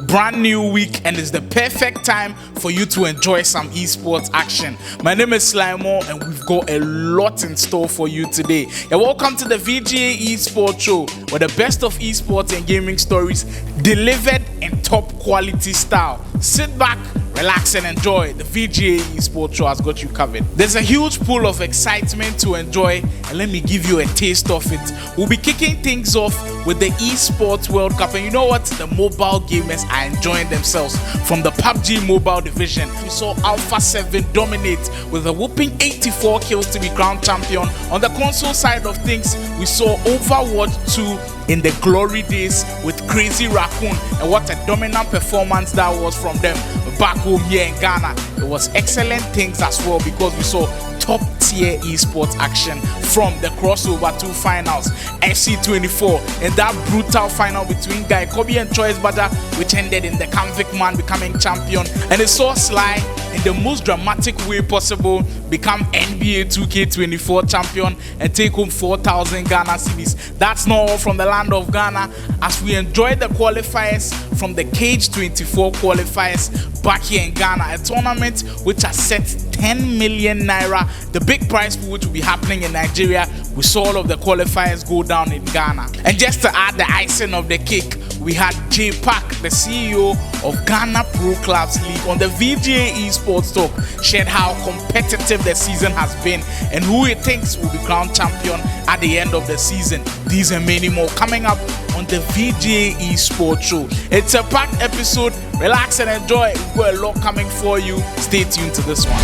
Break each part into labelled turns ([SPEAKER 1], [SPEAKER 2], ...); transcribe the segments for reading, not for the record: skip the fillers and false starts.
[SPEAKER 1] brand new week, and it's the perfect time for you to enjoy some esports action. My name is Slimo, and we've got a lot in store for you today. And welcome to the Vga Esports show, where the best of esports and gaming stories delivered in top quality style. Sit back, relax and enjoy. The Vga Esports show has got you covered. There's a huge pool of excitement to enjoy, and let me give you a taste of it. We'll be kicking things off with the Esports World Cup, and you know what? The mobile gamers are enjoying themselves. From the PUBG mobile division, we saw Alpha 7 dominate with a whooping 84 kills to be crowned champion. On the console side of things, we saw Overwatch 2 in the glory days with Crazy Raccoon, and what a dominant performance that was from them back home here in Ghana. It was excellent things as well, because we saw top tier esports action from the crossover 2 finals, FC24, and that brutal final between Guy Kobe and Choice Badger, which ended in the Convict Man becoming champion. And it saw Sly, in the most dramatic way possible, become NBA 2K24 champion and take home 4,000 Ghana cedis. That's not all from the land of Ghana, as we enjoyed the qualifiers from the Cage 24 qualifiers back here in Ghana, a tournament which has set 10 million naira, the big prize pool which will be happening in Nigeria. We saw all of the qualifiers go down in Ghana. And just to add the icing of the cake, we had J Pak, the CEO of Ghana Pro Clubs League, on the Vga Esports Talk, shared how competitive the season has been and who he thinks will be crowned champion at the end of the season. These and many more coming up on the Vga Esports show. It's a packed episode. Relax and enjoy. We've got a lot coming for you. Stay tuned to this one.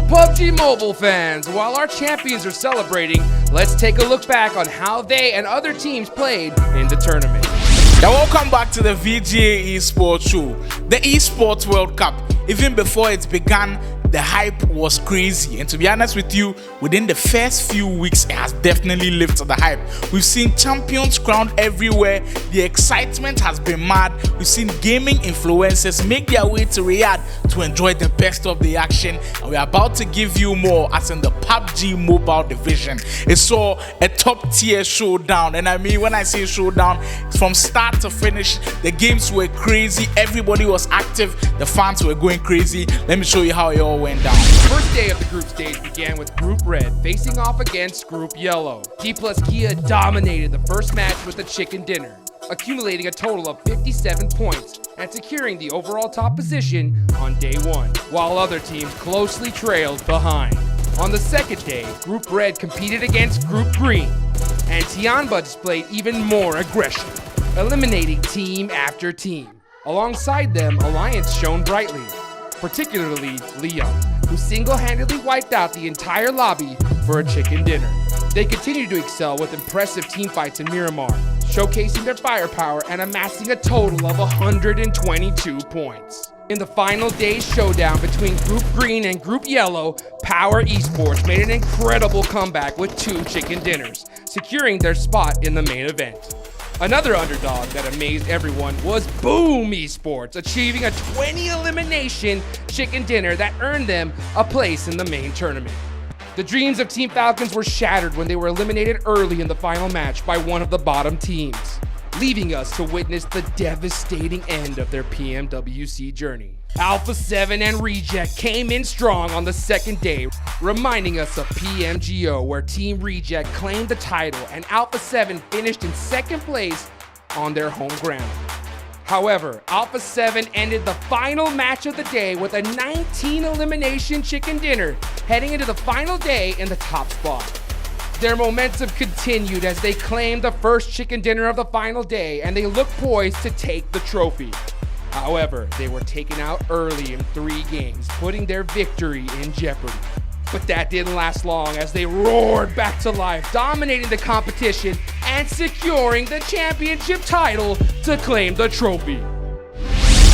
[SPEAKER 2] PUBG Mobile fans, while our champions are celebrating, let's take a look back on how they and other teams played in the tournament.
[SPEAKER 1] Now welcome back to the Vga Esports show. The Esports World Cup, even before it began, the hype was crazy, and to be honest with you, within the first few weeks it has definitely lifted the hype. We've seen champions crowned everywhere. The excitement has been mad. We've seen gaming influencers make their way to Riyadh to enjoy the best of the action, and we're about to give you more as in the PUBG mobile division. It saw a top tier showdown, and I mean when I say showdown, from start to finish, the games were crazy. Everybody was active, the fans were going crazy. Let me show you how it all went down.
[SPEAKER 2] First day of the group stage began with Group Red facing off against Group Yellow. D plus Kia dominated the first match with the chicken dinner, accumulating a total of 57 points and securing the overall top position on day 1, while other teams closely trailed behind. On the second day, Group Red competed against Group Green, and Tianba displayed even more aggression, eliminating team after team. Alongside them, Alliance shone brightly, particularly Leon, who single-handedly wiped out the entire lobby for a chicken dinner. They continued to excel with impressive team fights in Miramar, showcasing their firepower and amassing a total of 122 points. In the final day's showdown between Group Green and Group Yellow, Power Esports made an incredible comeback with 2 chicken dinners, securing their spot in the main event. Another underdog that amazed everyone was Boom Esports, achieving a 20 elimination chicken dinner that earned them a place in the main tournament. The dreams of Team Falcons were shattered when they were eliminated early in the final match by one of the bottom teams, leaving us to witness the devastating end of their PMWC journey. Alpha 7 and Reject came in strong on the second day, reminding us of PMGO, where Team Reject claimed the title and Alpha 7 finished in second place on their home ground. However, Alpha 7 ended the final match of the day with a 19 elimination chicken dinner, heading into the final day in the top spot. Their momentum continued as they claimed the first chicken dinner of the final day, and they looked poised to take the trophy. However, they were taken out early in 3 games, putting their victory in jeopardy. But that didn't last long as they roared back to life, dominating the competition and securing the championship title to claim the trophy.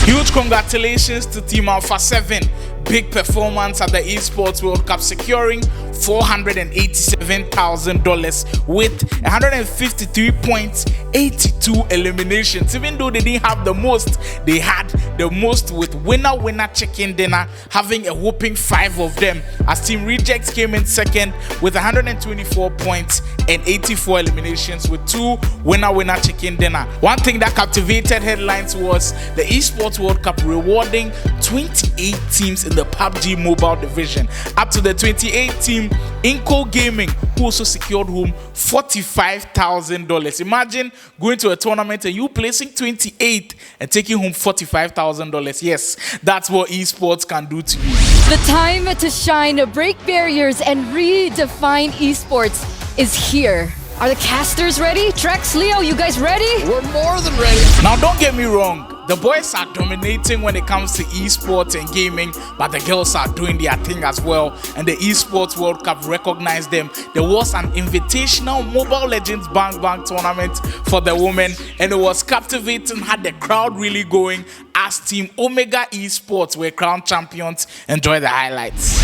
[SPEAKER 1] Huge congratulations to Team Alpha 7. Big performance at the Esports World Cup, securing $487,000 with 153 points, 82 eliminations. Even though they didn't have the most, they had the most with winner chicken dinner, having a whopping 5 of them, as Team Rejects came in second with 124 points and 84 eliminations with 2 winner chicken dinner. One thing that captivated headlines was the Esports World Cup rewarding 28 teams in the PUBG mobile division, up to the 28th team, Inco Gaming, who also secured home $45,000. Imagine going to a tournament and you placing 28th and taking home $45,000. Yes, that's what esports can do to you.
[SPEAKER 3] The time to shine, break barriers, and redefine esports is here. Are the casters ready? Trex, Leo, you guys ready?
[SPEAKER 2] We're more than ready.
[SPEAKER 1] Now, don't get me wrong. The boys are dominating when it comes to esports and gaming, but the girls are doing their thing as well. And the Esports World Cup recognized them. There was an invitational Mobile Legends Bang Bang tournament for the women, and it was captivating, had the crowd really going as Team Vga Esports were crowned champions. Enjoy the highlights.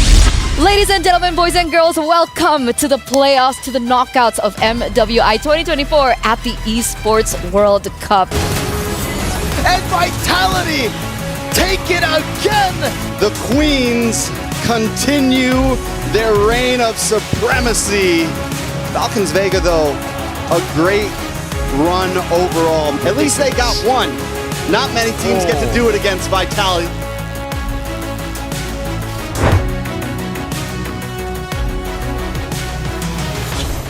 [SPEAKER 3] Ladies and gentlemen, boys and girls, welcome to the playoffs, to the knockouts of MWI 2024 at the Esports World Cup.
[SPEAKER 4] And Vitality take it again. The Queens continue their reign of supremacy. Falcons Vega, though, a great run overall. At least they got one. Not many teams get to do it against Vitality.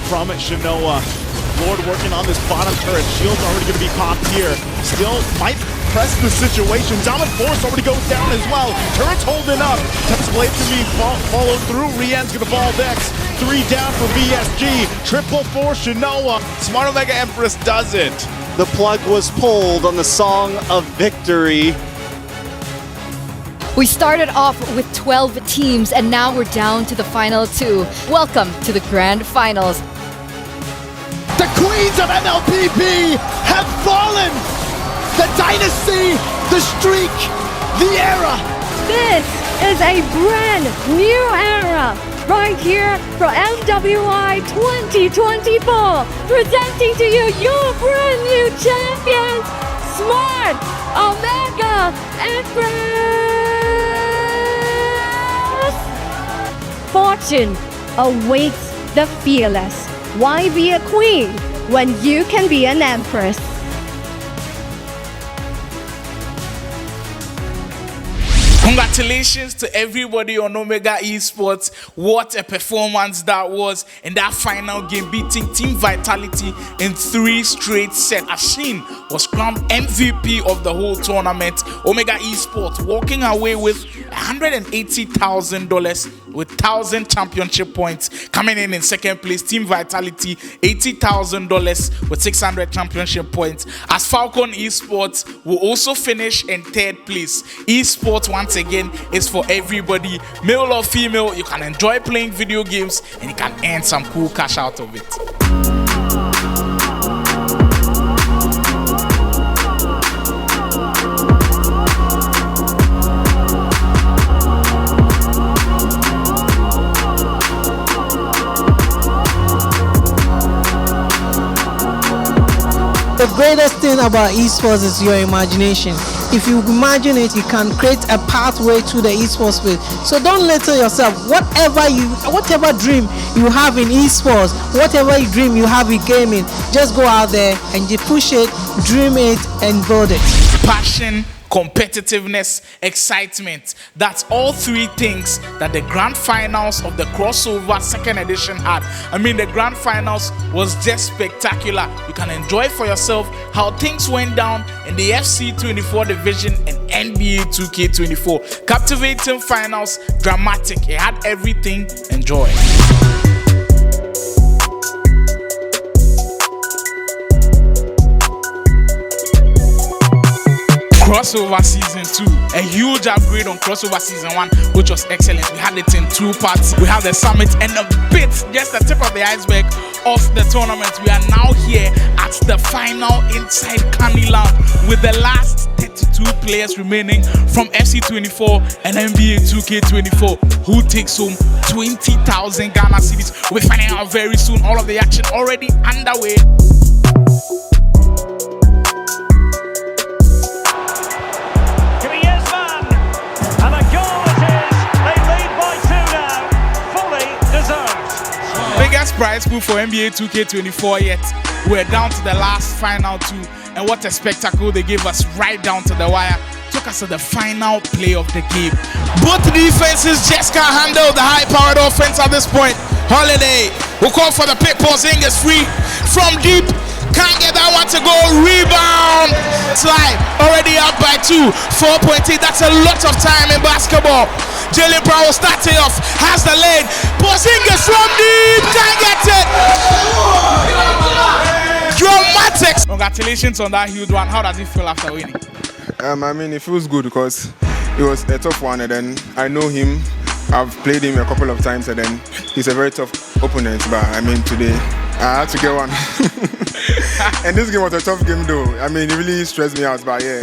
[SPEAKER 5] From Shinoa. Lord working on this bottom turret. Shield's already going to be popped here. Still might press the situation. Dominant Force already goes down as well. Turret's holding up. Tempest Blade's going to be followed through. Rien's going to fall next. 3 down for VSG. Triple for Shinoa. Smart Omega Empress does it.
[SPEAKER 4] The plug was pulled on the Song of Victory.
[SPEAKER 3] We started off with 12 teams, and now we're down to the final 2. Welcome to the Grand Finals.
[SPEAKER 4] The Queens of MLPP have fallen! The dynasty, the streak, the era!
[SPEAKER 6] This is a brand new era right here for MWI 2024, presenting to you your brand new champions, Smart Omega Empress! Fortune awaits the fearless. Why be a queen when you can be an empress?
[SPEAKER 1] Congratulations to everybody on Vga Esports. What a performance that was in that final game, beating Team Vitality in 3 straight sets. Ashin was crowned MVP of the whole tournament. Vga Esports walking away with $180,000 with 1,000 championship points. Coming in second place, Team Vitality, $80,000 with 600 championship points. As Falcon Esports will also finish in 3rd place. Esports, once again, is for everybody, male or female. You can enjoy playing video games and you can earn some cool cash out of it.
[SPEAKER 7] The greatest thing about esports is your imagination. If you imagine it, you can create a pathway to the esports space. So don't limit yourself. Whatever dream you have in esports, whatever dream you have in gaming, just go out there and just push it, dream it, and build it.
[SPEAKER 1] Passion, competitiveness, excitement. That's all 3 things that the grand finals of the crossover 2nd edition had. I mean, the grand finals was just spectacular. You can enjoy for yourself how things went down in the FC24 division and NBA 2K24. Captivating finals, dramatic. It had everything. Enjoy. Crossover Season 2, a huge upgrade on Crossover Season 1, which was excellent. We had it in 2 parts. We have the summit and a bit, just the tip of the iceberg of the tournament. We are now here at the final inside Candy Lounge with the last 32 players remaining from FC24 and NBA 2K24. Who takes home 20,000 Ghana cedis? We'll be finding out very soon. All of the action already underway. Biggest prize pool for NBA 2K24 yet. We're down to the last final two, and what a spectacle they gave us right down to the wire. Took us to the final play of the game. Both defenses just can't handle the high-powered offense at this point. Holiday will call for the pick. Porzingis free from deep. Can't get that one to go. Rebound. Slide already up by 2. 4.8. That's a lot of time in basketball. Jalen Brown starting off. Has the lane. Porzingis from deep. Can't get it. Dramatics. Congratulations on that huge one. How does it feel after winning?
[SPEAKER 8] I mean, it feels good because it was a tough one, and then I know him. I've played him a couple of times, and then he's a very tough opponent. But I mean, today I had to get one. And this game was a tough game, though. I mean, it really stressed me out, but yeah,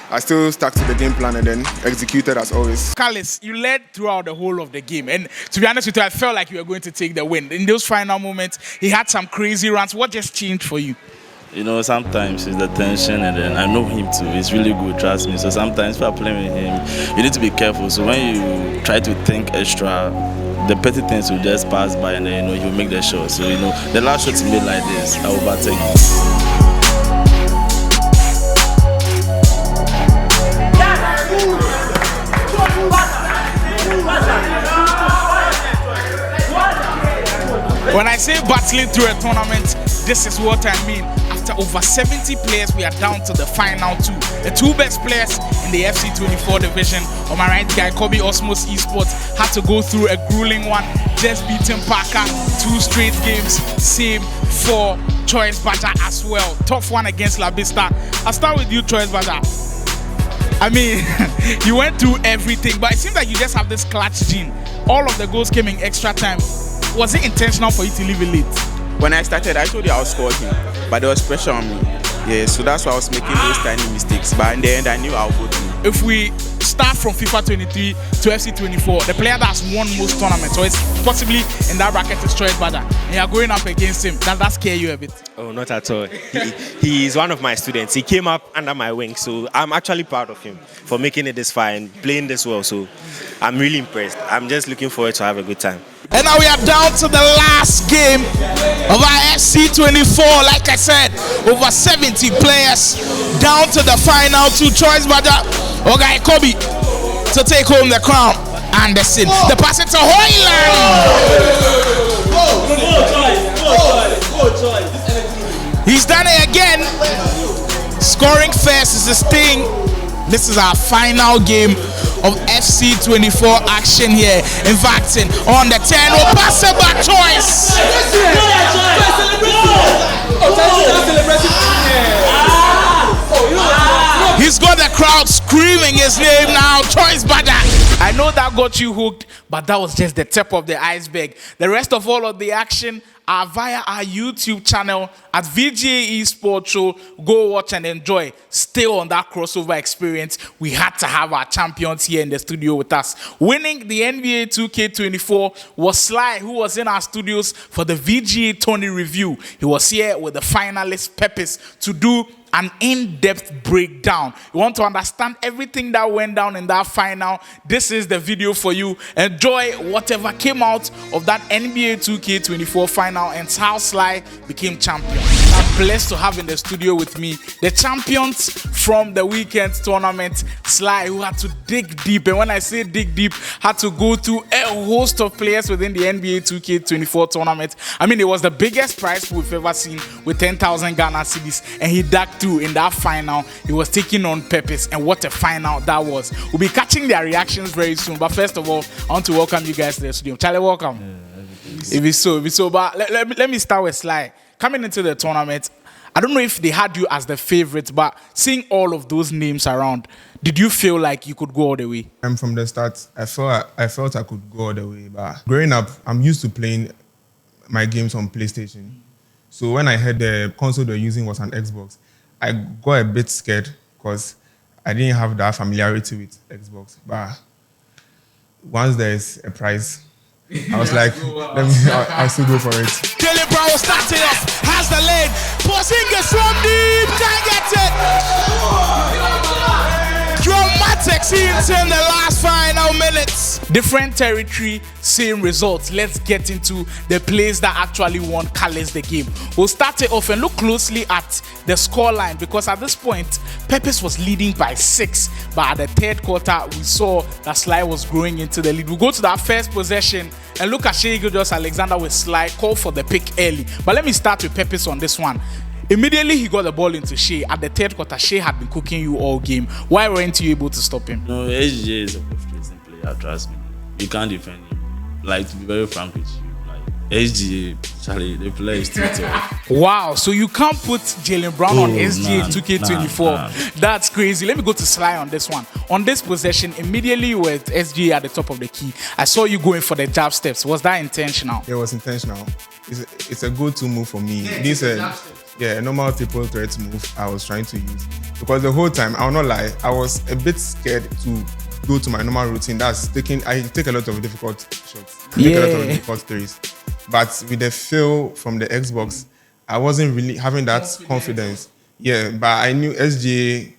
[SPEAKER 8] I still stuck to the game plan and then executed as always.
[SPEAKER 1] Carlos, you led throughout the whole of the game, and to be honest with you, I felt like you were going to take the win. In those final moments, he had some crazy runs. What just changed for you?
[SPEAKER 9] You know, sometimes it's the tension, and then I know him too. He's really good, trust me. So sometimes if I'm playing with him, you need to be careful. So when you try to think extra, the petty things will just pass by, and then he'll make the shot. So the last shot he made like this, I overtake him.
[SPEAKER 1] When I say battling through a tournament, this is what I mean. After over 70 players, we are down to the final two. The two best players in the FC24 division. On my right, Vga Esports Esports had to go through a grueling one, just beating Parker 2 straight games. Same for Choice Badger as well. Tough one against La Vista. I'll start with you, Choice Badger. I mean, you went through everything, but it seems like you just have this clutch gene. All of the goals came in extra time. Was it intentional for you to leave it late?
[SPEAKER 10] When I started, I told you I'll score him, but there was pressure on me. Yeah, so that's why I was making those tiny mistakes. But in the end, I knew I'll go through.
[SPEAKER 1] If we start from FIFA 23 to FC24, the player that's won most tournaments, so it's possibly in that bracket is Choice Badger, and you're going up against him. Does that scare you a bit?
[SPEAKER 11] Oh, not at all. He is one of my students. He came up under my wing, so I'm actually proud of him for making it this far and playing this well. So I'm really impressed. I'm just looking forward to have a good time.
[SPEAKER 1] And now we are down to the last game of our FC24. Like I said, over 70 players down to the final two. Choice Badger, Vga Esports to take home the crown. Anderson, the pass it to Hoyland. He's done it again. Scoring first is his thing. This is our final game of FC24 action here. In fact, on the 10, we'll pass it back. Choice. He's got the crowd screaming his name now. Choice Badger. I know that got you hooked, but that was just the tip of the iceberg. The rest of all of the action are via our YouTube channel at Vga Esports Show. Go watch and enjoy. Still on that crossover experience, we had to have our champions here in the studio with us. Winning the NBA 2K24 was Sly, who was in our studios for the VGA Tony review. He was here with the finalist Peppers to do an in-depth breakdown. You want to understand everything that went down in that final? This is the video for you. Enjoy whatever came out of that NBA 2K24 final and how Sly became champion. I'm blessed to have in the studio with me the champions from the weekend tournament, Sly, who had to dig deep. And when I say dig deep, had to go through a host of players within the NBA 2K24 tournament. I mean, it was the biggest prize we've ever seen with 10,000 Ghana cedis, and he dug through in that final. He was taking on Peppers, and what a final that was. We'll be catching their reactions very soon, but first of all, I want to welcome you guys to the studio. Charlie, welcome. If it's so, but let me start with Sly. Coming into the tournament, I don't know if they had you as the favorite, but seeing all of those names around, did you feel like you could go all the way?
[SPEAKER 8] From the start, I felt I could go all the way. But growing up, I'm used to playing my games on PlayStation. So when I heard the console they're using was an Xbox, I got a bit scared because I didn't have that familiarity with Xbox. But once there's a prize, I was like, I'll still go for it.
[SPEAKER 1] Jalen Brown starting off, has the lead. Porzingis from deep, can't get it. Dramatic scenes in the last final minutes. Different territory, same results. Let's get into the plays that actually won Calais the game. We'll start it off and look closely at the scoreline, because at this point, Peppers was leading by 6, but at the third quarter, we saw that Sly was growing into the lead. We'll go to that first possession and look at Shea Gilgeous-Alexander with Sly, call for the pick early. But let me start with Peppers on this one. Immediately he got the ball into Shea. At the third quarter, Shea had been cooking you all game. Why weren't you able to stop him?
[SPEAKER 9] No, SJ is a frustrating player, trust me. You can't defend him. Like, to be very frank with you, like, SGA, Charlie, the player is too tough.
[SPEAKER 1] Wow, so you can't put Jalen Brown on SGA 2K24.
[SPEAKER 9] Nah.
[SPEAKER 1] That's crazy. Let me go to Sly on this one. On this possession, immediately with SGA at the top of the key, I saw you going for the jab steps. Was that intentional?
[SPEAKER 8] It was intentional. It's a go-to move for me. This a normal triple threat move I was trying to use, because the whole time, I will not lie, I was a bit scared to go to my normal routine. That's I take a lot of difficult shots, take a lot of difficult threes. But with the feel from the Xbox, I wasn't really having that confidence. Yeah, but I knew SGA,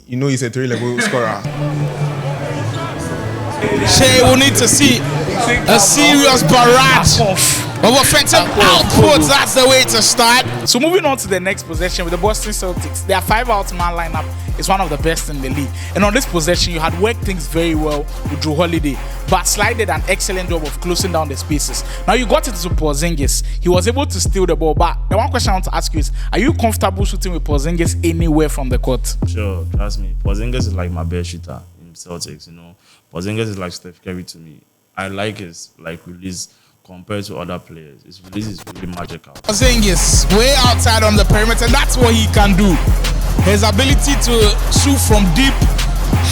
[SPEAKER 8] he's a 3-level scorer.
[SPEAKER 1] Shea will need to see a serious barrage of offensive output. That's the way to start. So moving on to the next possession with the Boston Celtics. Their 5-out-man lineup is one of the best in the league. And on this possession, you had worked things very well with Drew Holiday, but Sly did an excellent job of closing down the spaces. Now you got it to Porzingis. He was able to steal the ball, but the one question I want to ask you is, are you comfortable shooting with Porzingis anywhere from the court?
[SPEAKER 9] Sure, trust me. Porzingis is like my best shooter in Celtics, Porzingis is like Steph Curry to me. I like his release compared to other players. His release is really magical.
[SPEAKER 1] Porzingis way outside on the perimeter, and that's what he can do. His ability to shoot from deep,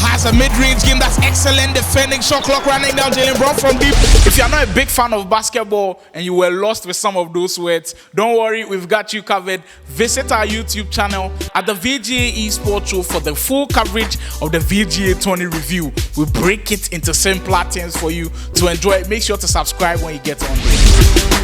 [SPEAKER 1] has a mid-range game that's excellent defending, shot clock running down. Jalen Brown from deep. If you're not a big fan of basketball and you were lost with some of those words, don't worry, we've got you covered. Visit our YouTube channel at the Vga Esports Show for the full coverage of the Vga Tony review. We break it into simpler things for you to enjoy. Make sure to subscribe when you get on there.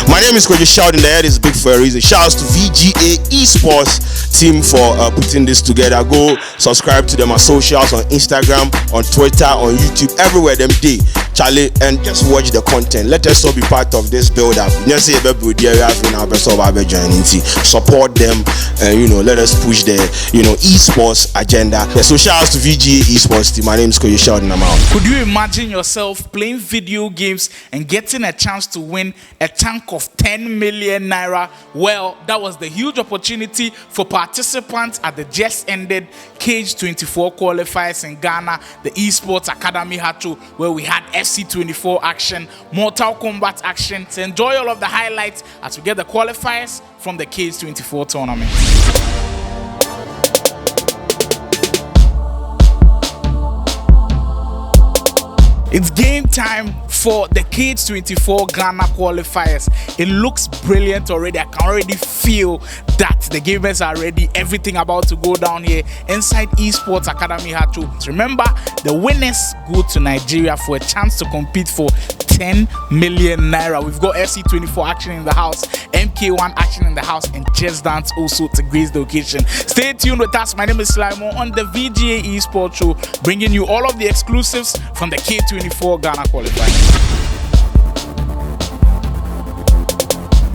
[SPEAKER 12] My name is Koji Shout, and the head is big for a reason. Shouts to Vga Esports team for putting this together. Go subscribe to them on socials, on Instagram, on Twitter, on YouTube, everywhere them day, Charlie, and just watch the content. Let us all be part of this build up. Support them, and let us push the esports agenda. So shouts to Vga Esports team. My name is Koji Shout, and I'm out.
[SPEAKER 1] Could you imagine yourself playing video games and getting a chance to win a chunk of 10 million naira? Well, that was the huge opportunity for participants at the just ended Cage 24 qualifiers in Ghana, the Esports Academy Hacho, where we had FC24 action, Mortal Kombat action. To enjoy all of the highlights as we get the qualifiers from the Cage 24 tournament. It's game time for the Kids 24 Ghana qualifiers. It looks brilliant already. I can already feel that the gamers are ready. Everything about to go down here inside Esports Academy Hacho. Remember, the winners go to Nigeria for a chance to compete for 10 million naira. We've got FC24 action in the house, MK1 action in the house, and Just Dance also to grace the occasion. Stay tuned with us. My name is Slimo on the Vga Esports Show, bringing you all of the exclusives from the K24 Ghana qualifiers.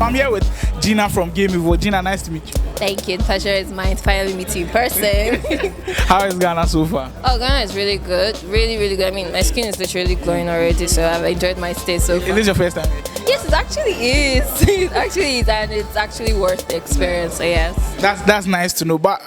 [SPEAKER 1] I'm here with Gina from Game Evo. Gina, nice to meet you.
[SPEAKER 13] Thank you. The pleasure is mine to finally meet you in person.
[SPEAKER 1] How is Ghana so far?
[SPEAKER 13] Oh, Ghana is really good. Really, really good. I mean, my skin is literally glowing already, so I've enjoyed my stay so far.
[SPEAKER 1] Is this your first time here?
[SPEAKER 13] Yes, it actually is. It actually is, and it's actually worth the experience, so yes.
[SPEAKER 1] That's nice to know. But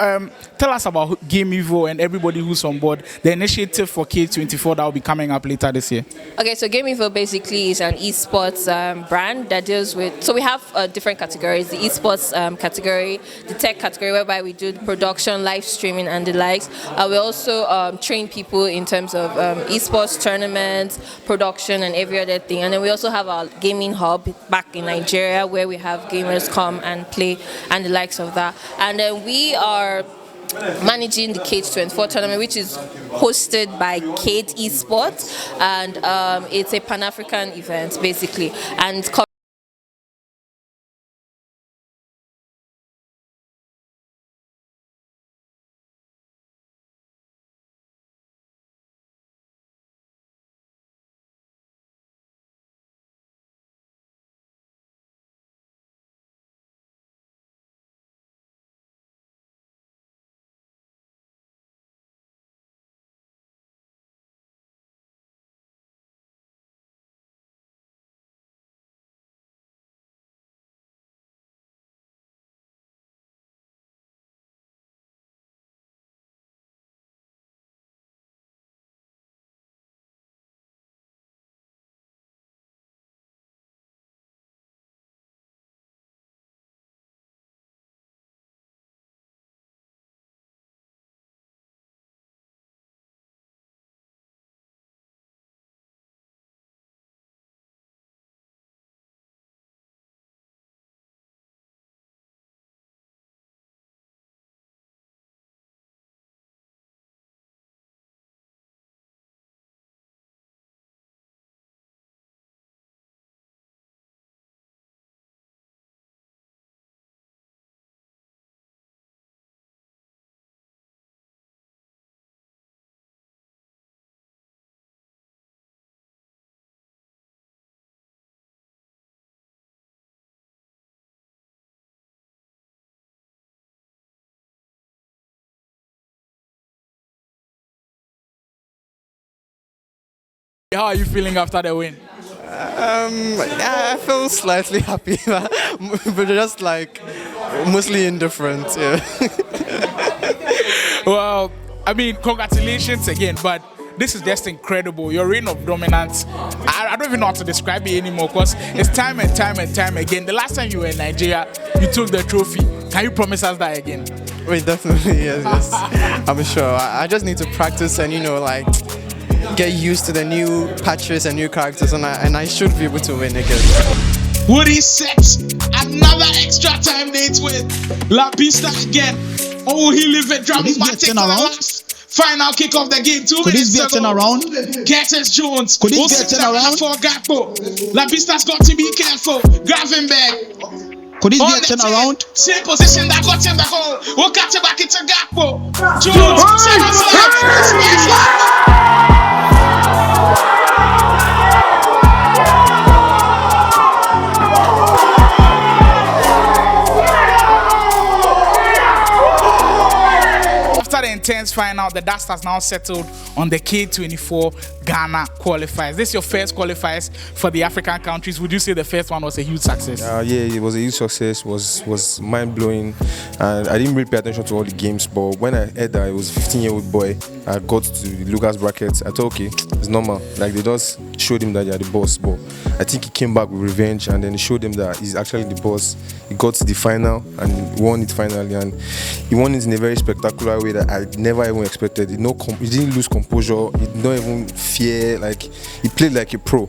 [SPEAKER 1] tell us about Game Evo and everybody who's on board, the initiative for K24 that will be coming up later this year.
[SPEAKER 13] Okay, so Game Evo basically is an esports brand that deals with, so we have different categories. The esports category the tech category, whereby we do the production, live streaming, and the likes. We also train people in terms of esports tournaments, production, and every other thing. And then we also have our gaming hub back in Nigeria, where we have gamers come and play and the likes of that. And then we are managing the Cage 24 tournament, which is hosted by Vga Esports, and it's a Pan-African event basically, and
[SPEAKER 1] How are you feeling after the win?
[SPEAKER 14] I feel slightly happy, but just like mostly indifferent. Yeah.
[SPEAKER 1] Well, I mean, congratulations again, but this is just incredible. Your reign of dominance, I don't even know how to describe it anymore, because it's time and time and time again. The last time you were in Nigeria, you took the trophy. Can you promise us that again?
[SPEAKER 14] Wait, definitely, yes. I'm sure. I just need to practice and, like, get used to the new patches and new characters, and I should be able to win again.
[SPEAKER 1] Woody sets another extra time date with La Pista again. Or will he live a dramatic to the last final kick of the game? 2 minutes to go. Curtis Jones.
[SPEAKER 15] Could this be a turnaround?
[SPEAKER 1] For Gakpo. La Pista's got to be careful. Gravenberg.
[SPEAKER 15] Could this be a turnaround?
[SPEAKER 1] Same position that got him the goal. We'll catch it back into Gakpo. Jones. After the intense final, the dust has now settled on the K24 Ghana qualifiers. This is your first qualifiers for the African countries. Would you say the first one was a huge success?
[SPEAKER 8] Yeah, it was a huge success. Was mind blowing, and I didn't really pay attention to all the games. But when I heard that it was a 15-year-old boy, I got to Lucas brackets. I thought, okay, it's normal. Like, they just showed him that they are the boss. But I think he came back with revenge, and then he showed them that he's actually the boss. He got to the final and won it finally, and he won it in a very spectacular way that I never even expected. He didn't lose composure. He did not even fear. Like, he played like a pro,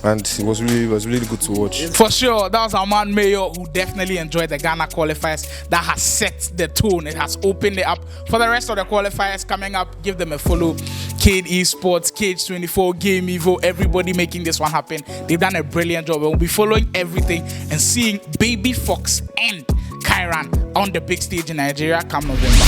[SPEAKER 8] and it was really good to watch.
[SPEAKER 1] For sure, that was our man Mayo, who definitely enjoyed the Ghana qualifiers. That has set the tone. It has opened it up for the rest of the qualifiers coming up. Give them a follow. Vga Esports, Cage 24, Game Evo, everybody making this one happen. They've done a brilliant job. We'll be following everything and seeing Baby Fox and Kyran on the big stage in Nigeria come November.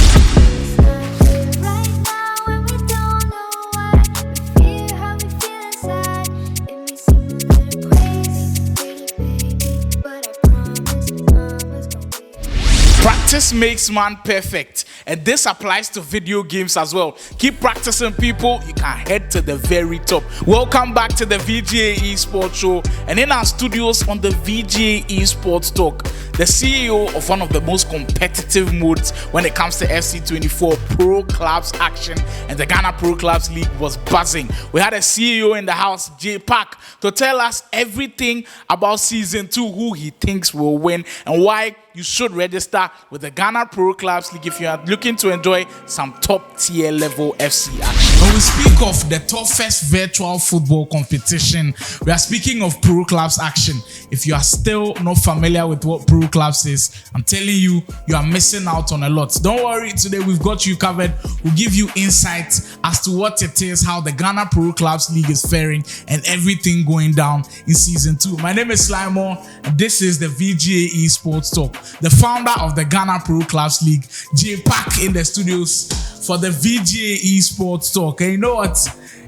[SPEAKER 1] Practice makes man perfect, and this applies to video games as well. Keep practicing, people. You can head to the very top. Welcome back to the Vga Esports show, and in our studios on the Vga Esports talk, the CEO of one of the most competitive modes when it comes to FC24 Pro Clubs action, and the Ghana Pro Clubs League was buzzing. We had a CEO in the house, J Park, to tell us everything about season 2, who he thinks will win, and why you should register with the Ghana Pro Clubs League if you are looking to enjoy some top tier level FC action. When we speak of the toughest virtual football competition, we are speaking of Pro Clubs action. If you are still not familiar with what Pro Clubs is, I'm telling you, you are missing out on a lot. Don't worry, today we've got you covered. We'll give you insight as to what it is, how the Ghana Pro Clubs League is faring, and everything going down in season 2. My name is Slimon, and this is the Vga Esports Talk. The founder of the Ghana Pro Clubs League, J Pack, in the studios for the Vga Esports Talk. And you know what?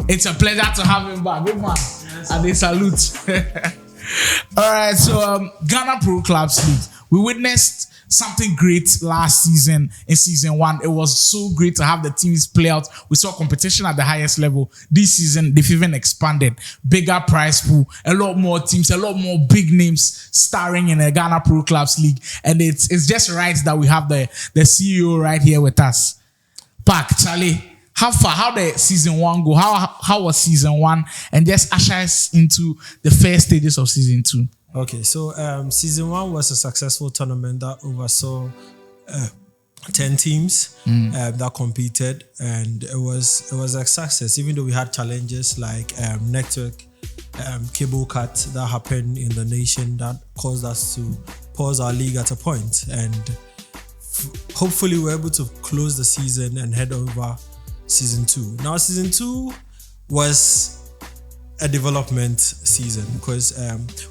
[SPEAKER 1] It's a pleasure to have him back. Big man. And they salute. All right, so Ghana Pro Clubs League. We witnessed something great last season in season 1. It was so great to have the teams play out. We saw competition at the highest level. This season, they've even expanded. Bigger prize pool, a lot more teams, a lot more big names starring in the Ghana Pro Clubs League. And it's just right that we have the CEO right here with us. Pack, Charlie, how did season 1 go? How was season 1? And just usher us into the first stages of season 2.
[SPEAKER 16] Okay, so season 1 was a successful tournament that oversaw 10 teams that competed, and it was a success. Even though we had challenges like network cable cut that happened in the nation that caused us to pause our league at a point, and hopefully we're able to close the season and head over season 2. Now, season 2 was a development season because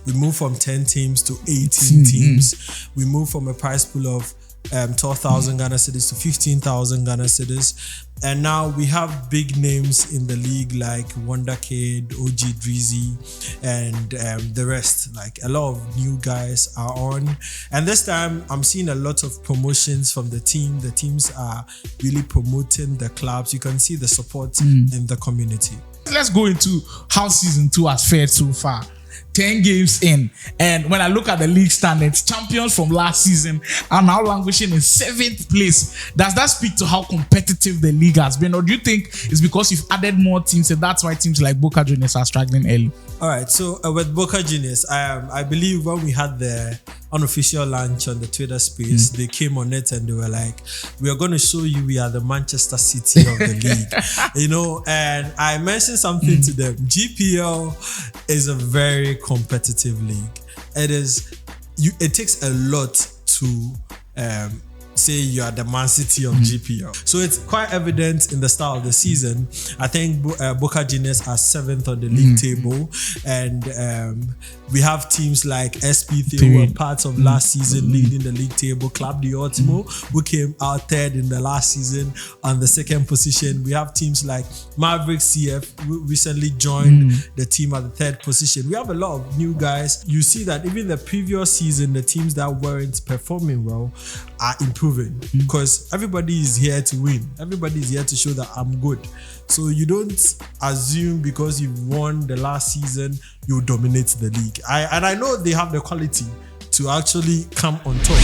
[SPEAKER 16] we moved from 10 teams to 18 teams. We moved from a prize pool of 12,000 Ghana cedis to 15,000 Ghana cedis. And now we have big names in the league like Wonder Kid, OG Drizzy, and the rest. Like a lot of new guys are on. And this time I'm seeing a lot of promotions from the team. The teams are really promoting the clubs. You can see the support in the community.
[SPEAKER 1] Let's go into how season 2 has fared so far. 10 games in, and when I look at the league standards, champions from last season are now languishing in 7th place. Does that speak to how competitive the league has been, or do you think it's because you've added more teams and that's why teams like Boca Juniors are struggling early?
[SPEAKER 16] All right, so with Boca Juniors, I believe when we had the unofficial launch on the Twitter space, they came on it and they were like, we are going to show you we are the Manchester City of the league. You know, and I mentioned something to them. GPL is a very competitive league. It takes a lot to say you are the Man City of GPL. So it's quite evident in the start of the season. I think Boca Juniors are 7th on the league table, and we have teams like SP3 who were part of last season leading the league table. Club de Ultimo, who came out 3rd in the last season on the 2nd position. We have teams like Maverick CF, who recently joined the team at the 3rd position. We have a lot of new guys. You see that even the previous season, the teams that weren't performing well are improving because everybody is here to win. Everybody is here to show that I'm good. So you don't assume because you've won the last season, you dominate the league. I know they have the quality to actually come on top.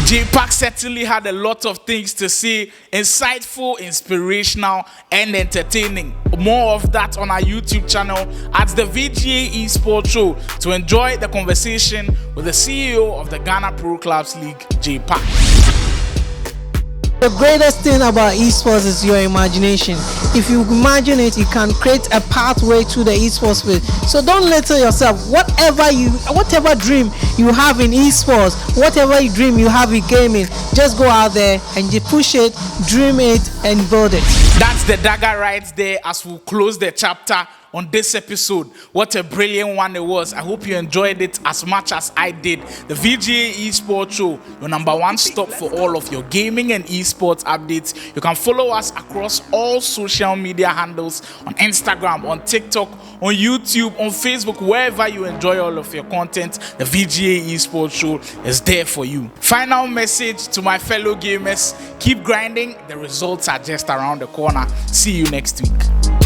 [SPEAKER 1] J-Pack certainly had a lot of things to say, insightful, inspirational, and entertaining. More of that on our YouTube channel at the Vga Esports Show to enjoy the conversation with the CEO of the Ghana Pro Clubs League, J-Pack.
[SPEAKER 7] The greatest thing about esports is your imagination. If you imagine it, you can create a pathway to the esports field. So don't limit yourself. Whatever dream you have in esports, whatever dream you have in gaming, just go out there and you push it, dream it, and build it.
[SPEAKER 1] That's the dagger right there as we close the chapter on this episode. What a brilliant one it was. I hope you enjoyed it as much as I did. The Vga Esports Show, your #1 stop for all of your gaming and esports updates. You can follow us across all social media handles on Instagram, on TikTok, on YouTube, on Facebook, wherever you enjoy all of your content. The Vga Esports Show is there for you. Final message to my fellow gamers: keep grinding. The results are just around the corner. See you next week.